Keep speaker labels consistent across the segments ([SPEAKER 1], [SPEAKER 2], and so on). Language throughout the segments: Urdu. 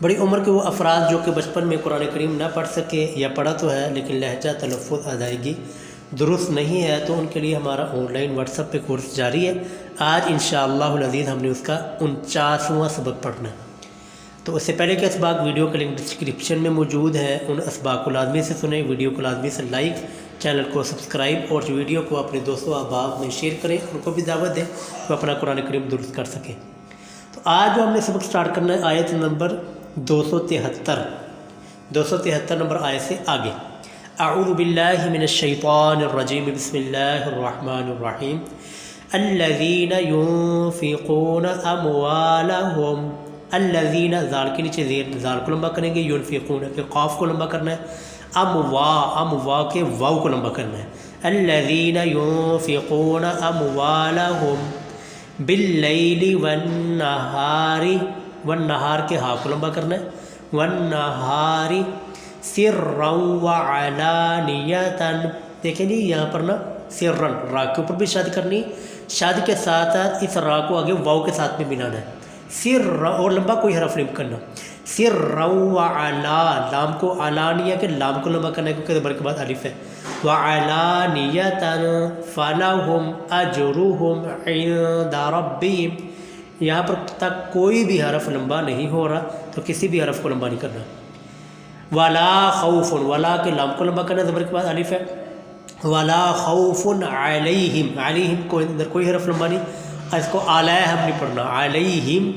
[SPEAKER 1] بڑی عمر کے وہ افراد جو کہ بچپن میں قرآن کریم نہ پڑھ سکے یا پڑھا تو ہے لیکن لہجہ تلفظ ادائیگی درست نہیں ہے، تو ان کے لیے ہمارا آن لائن واٹس ایپ پہ کورس جاری ہے۔ آج انشاءاللہ العزیز ہم نے اس کا 49واں سبق پڑھنا ہے۔ تو اس سے پہلے کے اسباق ویڈیو کا لنک ڈسکرپشن میں موجود ہے، ان اسباق کو لازمی سے سنیں، ویڈیو کو لازمی سے لائک، چینل کو سبسکرائب اور ویڈیو کو اپنے دوستوں احباب میں شیئر کریں، ان کو بھی دعوت دیں وہ اپنا قرآن کریم درست کر سکیں۔ تو آج جو ہم نے سبق سٹارٹ کرنا ہے آیت نمبر 273 نمبر آیت سے آگے۔ اعوذ باللہ من الشیطان الرجیم، بسم اللہ الرحمن الرحیم۔ الذین ينفقون اموالهم، الذین زال کے نیچے زال کو لمبا کریں گے، ينفقون کے قاف کو لمبا کرنا ہے، اموا کے واو کو لمبا کرنا ہے۔ الذین ينفقون اموالهم باللیل والنہار، والنہار کے ہا کو لمبا کرنا ہے، والنہار سرا وعلانیتا، دیکھیں جی یہاں پر نا سرن را کے اوپر بھی شاد کرنی، شاد کے ساتھ اس را کو آگے واو کے ساتھ میں ملانا ہے، سرا اور لمبا کوئی حرف نہیں کرنا، سرا وعلا، لام کو علانیہ کے لام کو لمبا کرنا ہے کیونکہ زبر کے بعد الف ہے، وعلانیتا فلہم اجرہم عند ربہم، یہاں پر تک کوئی بھی حرف لمبا نہیں ہو رہا تو کسی بھی حرف کو لمبا نہیں کرنا۔ ولا خوف، ولا کے لام کو لمبا کرنا، زبر کے بعد الف ہے، ولا خوف علیہم، علیہم کو اندر کوئی حرف لمبا نہیں، اس کو علیہم نہیں پڑھنا، علیہم،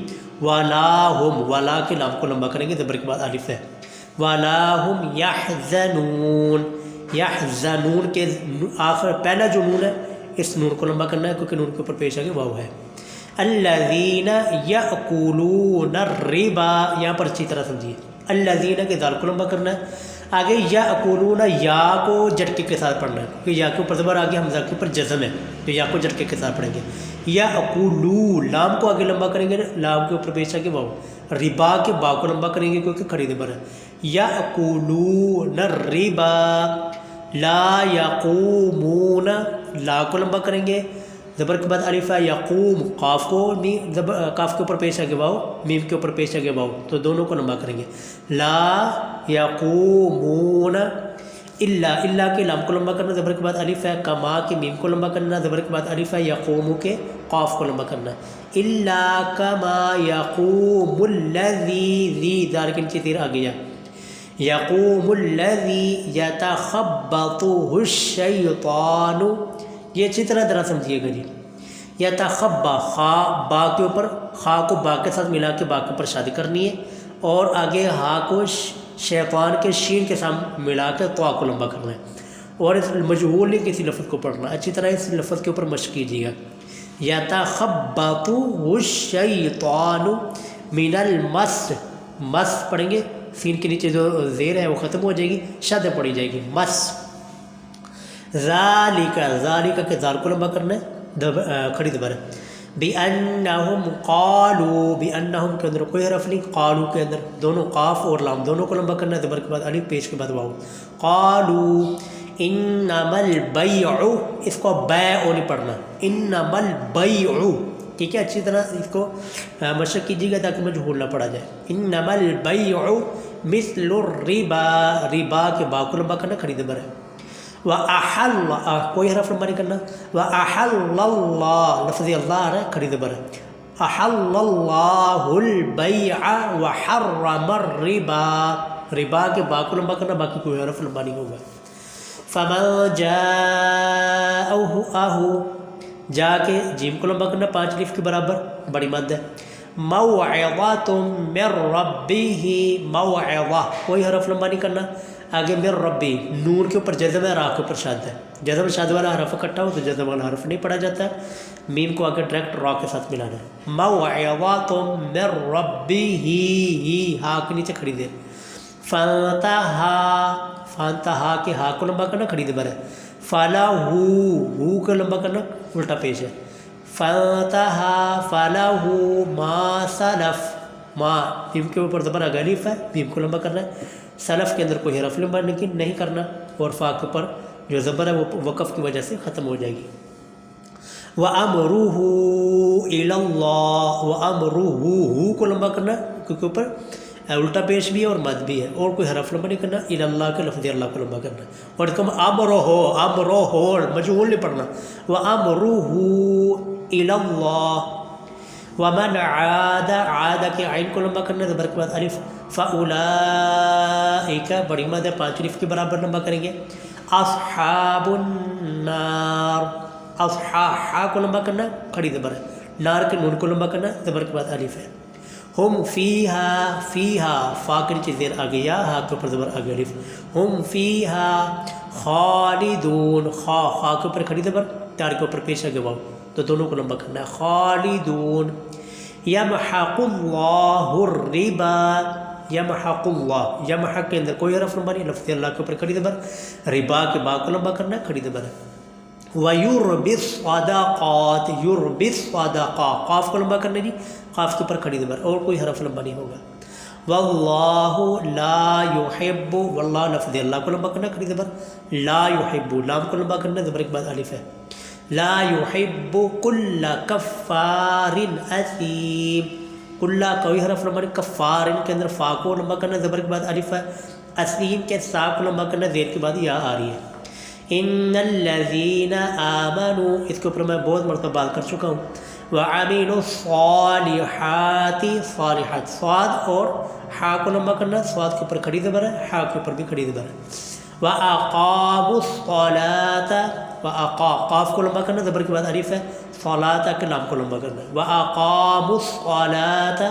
[SPEAKER 1] ولا ہم، ولا کے لام کو لمبا کریں گے، زبر کے بعد الف ہے، ولا ہم یحزنون، یحزنون کے آخر پہلا جو نون ہے اس نون کو لمبا کرنا ہے کیونکہ نون کے اوپر پیش آگے واو ہے۔ الذین یأکلون الربا، یہاں پر اچھی طرح سمجھیے، الذین کے دال کو لمبا کرنا ہے، آگے یأکلون یا کو جھٹکے کے ساتھ پڑھنا ہے کیونکہ یا کے اوپر زبر آگے حمزہ کے اوپر جزم ہے تو یا کو جھٹکے کے ساتھ پڑھیں گے۔ یأکلو، لام کو آگے لمبا کریں گے، لام کے اوپر پیش آگے واو، ربا کے با کو لمبا کریں گے کیونکہ کھڑی زبر ہے، یأکلون الربا، لا یقومون، لا کو لمبا کریں گے، زبر کے بعد الف ہے، یقوم، قاف کو قاف کے اوپر پیش آگے واو، میم کے اوپر پیش آگے واو، تو دونوں کو لمبا کریں گے، لا یقومون، الا کے لام کو لمبا کرنا، زبر کے بعد الف ہے، کما کے میم کو لمبا کرنا، زبر کے بعد الف ہے، یقوم کے قاف کو لمبا کرنا، الا کما یقوم الذی، ذی دار کے نیچے تیر آ گیا، یقوم الذی یتخبطہ الشیطان، یہ اچھی طرح ذرا سمجھیے گا جی، یتخبا، خا با کے اوپر، خا کو با کے ساتھ ملا کے با کے اوپر شادی کرنی ہے اور آگے ہا کو شیطان کے شین کے ساتھ ملا کے طا کو لمبا کرنا ہے اور اس مجہول نہیں کسی لفظ کو پڑھنا، اچھی طرح اس لفظ کے اوپر مشق کیجیے گا، یتخبطہ الشیطان من المس، مس پڑھیں گے، سین کے نیچے جو زیر ہے وہ ختم ہو جائے گی، شد پڑھی جائے گی، مس، ذالک، ذالک کے زال کو لمبا کرنا ہے، کھڑی زبر ہے، بِأَنَّهُمْ قَالُوا، بِأَنَّهُمْ کے اندر کوئی حرف نہیں، قالو کے اندر دونوں قاف اور لام دونوں کو لمبا کرنا ہے، زبر کے بعد الف، پیش کے بعد واو، قالوا انما البیع، اس کو بیع نہیں پڑھنا، انما البیع، ٹھیک ہے، اچھی طرح اس کو مشق کیجیے گا تاکہ مجہول نہ پڑھا جائے، انما البیع مثل الربا، ربا کے با کو لمبا کرنا، کھڑی زبر ہے، وَأَحَلَّ، کوئی حرف لمبا نہیں کرنا، وَأَحَلَّ اللَّهُ، لفظ اللہ آ رہا ہے، کھڑی زبر ہے، أَحَلَّ اللَّهُ الْبَيْعَ وَحَرَّمَ الرِّبَا، ربا کے با کو لمبا کرنا، باقی کوئی حرف لمبا نہیں ہوگا۔ فَمَنْ جَاءَهُ، جا کے جیم کو لمبا کرنا، 5 الف کے برابر، بڑی مد ہے، مَوْعِظَةٌ مِّن رَّبِّهِ، موعظہ، کوئی حرف لمبا نہیں کرنا، آگے مِن ربی، نون کے اوپر جزم ہے، را کے اوپر شاد ہے، جزم شاد والا حرف اکٹھا ہو تو جزم والا حرف نہیں پڑھا جاتا ہے، میم کو آگے ڈائریکٹ را کے ساتھ ملانا ہے، موعظۃ من ربہ، ہا کے نیچے کھڑی دیر، فانتہا کے ہا کو لمبا کرنا، کھڑی زبر ہے، فلاح، ہو کو لمبا کرنا، الٹا پیش ہے، فانتہا فلاح ما سلف، ما میم کے اوپر زبر الف ہے، میم کو لمبا کرنا ہے، سلف کے اندر کوئی حرف لمبا نہیں کرنا اور فا کے اوپر جو زبر ہے وہ وقف کی وجہ سے ختم ہو جائے گی۔ وَأَمْرُهُ إِلَى اللَّهِ، وَأَمْرُهُ، ہو کو لمبا کرنا کیونکہ اوپر الٹا پیش بھی ہے اور مد بھی ہے، اور کوئی حرف لمبا نہیں کرنا، اللہ کے لفظ اللہ کو لمبا کرنا، اور اس کو امرہ مجہول نہیں پڑھنا، وَأَمْرُهُ إِلَى اللَّهِ، وَمَنْ عَادَ کے عین کو لمبا کرنا، زبر کے بعد الف، فَأُولَئِكَ بڑی مد ہے 5 الف کے برابر لمبا کریں گے، اصحاب النار، ہا کو لمبا کرنا کھڑی زبر ہے، نار کے نون کو لمبا کرنا، زبر کے بعد الف ہے، ہم فیہا فا کے نیچے زیر آ گیا، ہا کے اوپر زبر آ گیا الف، ہم فیہا خالدون، خا کے اوپر کھڑی زبر، تار کے اوپر پیش آ گیا واو، تو دونوں کو لمبا کرنا ہے، خالدون، یمحق اللہ الربا، یمحق اللہ، یمحق کے اندر کوئی حرف لمبا نہیں، لفظ اللہ کے اوپر کھڑی زبر، ربا کے با کو لمبا کرنا ہے کھڑی زبر ہے، وَيُرْبِي الصَّدَقَاتِ، یُرْبِي الصَّدَقَاتِ، قاف کو لمبا کرنا جی، قاف کے اوپر کھڑی زبر، اور کوئی حرف لمبا نہیں ہوگا، واللہ لا يحب، واللہ لفظ اللہ کو لمبا کرنا کھڑی زبر، لا يحب، لام کو لمبا کرنا زبر کے بعد الف ہے، لا يحب كل کفار اثیم، کل کوئی حرف لمبا نہیں، کفار کے اندر فا کو لمبا کرنا زبر کے بعد الف ہے، اثیم کے سا کو لمبا کرنا زیر کے بعد یا آ رہی ہے، ان الذین آمنوا، اس کے اوپر میں بہت مرتبہ بات کر چکا ہوں، وعملوا الصالحات، صالحات، صاد اور ہا کو لمبا کرنا، صاد کے اوپر کھڑی زبر ہے، ہا کے اوپر بھی کھڑی زبر ہے، وَأَقَامُوا الصَّلَاةَ، قاف کو لمبا کرنا زبر کے بعد الف ہے، صلاۃ کے لام کو لمبا کرنا، وَأَقَامُوا الصَّلَاةَ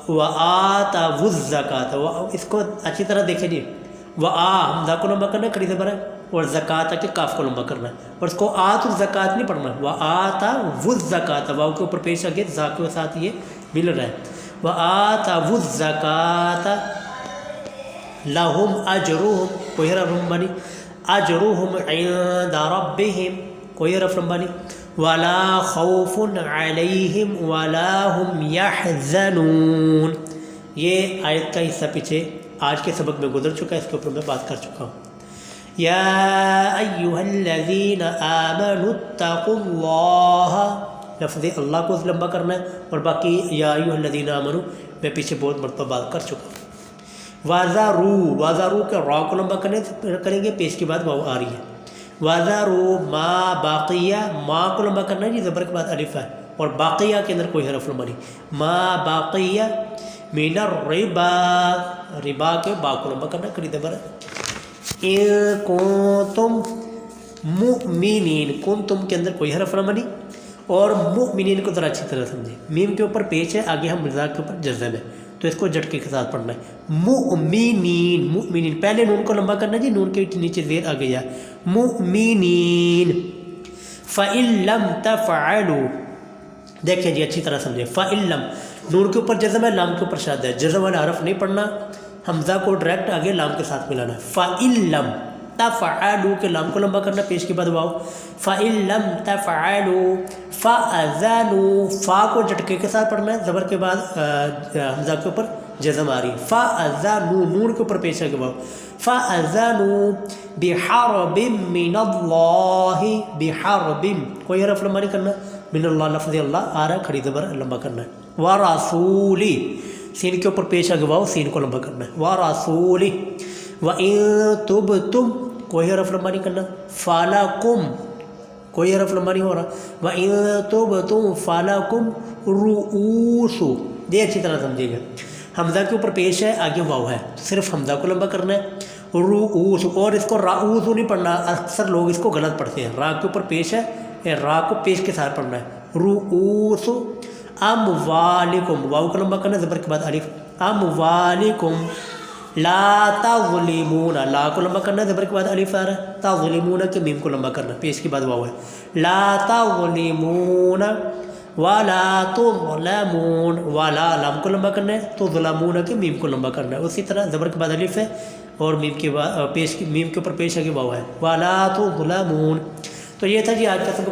[SPEAKER 1] وَآتَوُا الزَّكَاةَ، اس کو اچھی طرح دیکھیں جی، حمزہ کو لمبا کرنا کھڑی زبر ہے، اور زکوٰۃ کے کاف کو لمبا کرنا ہے، اور اس کو الزکوٰۃ نہیں پڑھنا، وَآتَوُا الزَّكَاةَ، واو کے اوپر پیش آگے زا کے ساتھ یہ مل رہا ہے، وَآتَوُا الزَّكَاةَ لَهُمْ أَجْرُهُمْ، کوئی حرف لمبا نہیں، أَجْرُهُمْ عِنْدَ رَبِّهِمْ، کوئی حرف لمبا نہیں، وَلَا خَوْفٌ عَلَيْهِمْ وَلَا هُمْ يَحْزَنُونَ، یہ آیت کا حصہ پیچھے آج کے سبق میں گزر چکا ہے، اس کے اوپر میں بات کر چکا ہوں، یا ایہا الذین آمنوا اتقوا اللہ، لفظ اللہ کو لمبا کرنا ہے، اور باقی یا ایہا الذین آمنوا میں پیچھے بہت مرتبہ بات کر چکا ہوں، وَذَرُوا کے را کو لمبا کریں گے، پیش کے بعد واو آ رہی ہے، وَذَرُوا ما باقیہ، ما کو لمبا کرنا ہے جی، زبر کے بعد الف ہے، اور باقیہ کے اندر کوئی حرف لمبا نہیں، ما باقیہ من الربا، ربا کے با کو لمبا کرنا کھڑی زبر ہے، ان کنتم مؤمنین، کنتم کے اندر کوئی حرف لمبا نہیں، اور مؤمنین کو ذرا اچھی طرح سمجھیں، میم کے اوپر پیش ہے، آگے ہم مرزا کے اوپر جزم ہے، تو اس کو جھٹکے کے ساتھ پڑھنا ہے، مؤمنین، مؤمنین، پہلے نون کو لمبا کرنا جی، نون کے نیچے زیر آ گیا، مؤمنین، فَإِن لَمْ تَفْعَلُوا، دیکھیں جی اچھی طرح سمجھیں، فَإِن لَمْ، نون کے اوپر جزم ہے، لام کے اوپر شاد ہے، جزم والا حرف نہیں پڑھنا، حمزہ کو ڈائریکٹ آگے لام کے ساتھ ملانا ہے، فَإِن لَمْ تَفْعَلُوا کے لام کو لمبا کرنا، پیش کے بعد واو، فَإِن لَمْ تَفْعَلُوا فَأَذَنُوا، فا کو جھٹکے کے ساتھ پڑھنا ہے، زبر کے بعد حمزہ کے اوپر جزم آ رہی ہے، فَأَذَنُوا، نون کے اوپر پیش ہے کہ واو، فَأَذَنُوا بِحَرْبٍ مِّنَ اللَّهِ، بِحَرْبٍ، کوئی حرف لمبا نہیں کرنا، من اللہ لفظ اللہ آ رہا ہے، کھڑی زبر لمبا کرنا ہے، وَرَسُولِ، سین کے اوپر پیش آگے واو، سین کو لمبا کرنا ہے، وَرَسُولِ، وَإِن تُبْتُمْ، کوئی حرف لمبا نہیں کرنا، فَلَكُمْ، کوئی حرف لمبا نہیں ہو رہا، وَإِن تُبْتُمْ فَلَكُمْ رُؤُوسُ، یہ اچھی طرح سمجھے گا، حمزہ کے اوپر پیش ہے، آگے واو ہے، صرف حمزہ کو لمبا کرنا ہے، رؤوس، اور اس کو راؤس نہیں پڑھنا، اکثر لوگ اس کو غلط پڑھتے ہیں، را کے اوپر پیش ہے، را کو پیش کے ساتھ پڑھنا ہے، رؤوس اموالکم، واو کو لمبا کرنا، زبر کے بعد الف، اموالکم، لا تظلمون، لا کو لمبا کرنا، زبر کے بعد الف آ رہا ہے، تظلمون کے میم کو لمبا کرنا، پیش کے بعد واو ہے، لا تظلمون ولا تظلمون، ولا لام کو لمبا کرنا ہے، تظلمون کے میم کو لمبا کرنا ہے، اسی طرح زبر کے بعد الف ہے، اور میم کے بعد میم کے اوپر پیش ہے کہ واو ہے، ولا تظلمون۔ تو یہ تھا جی آج کا سبق۔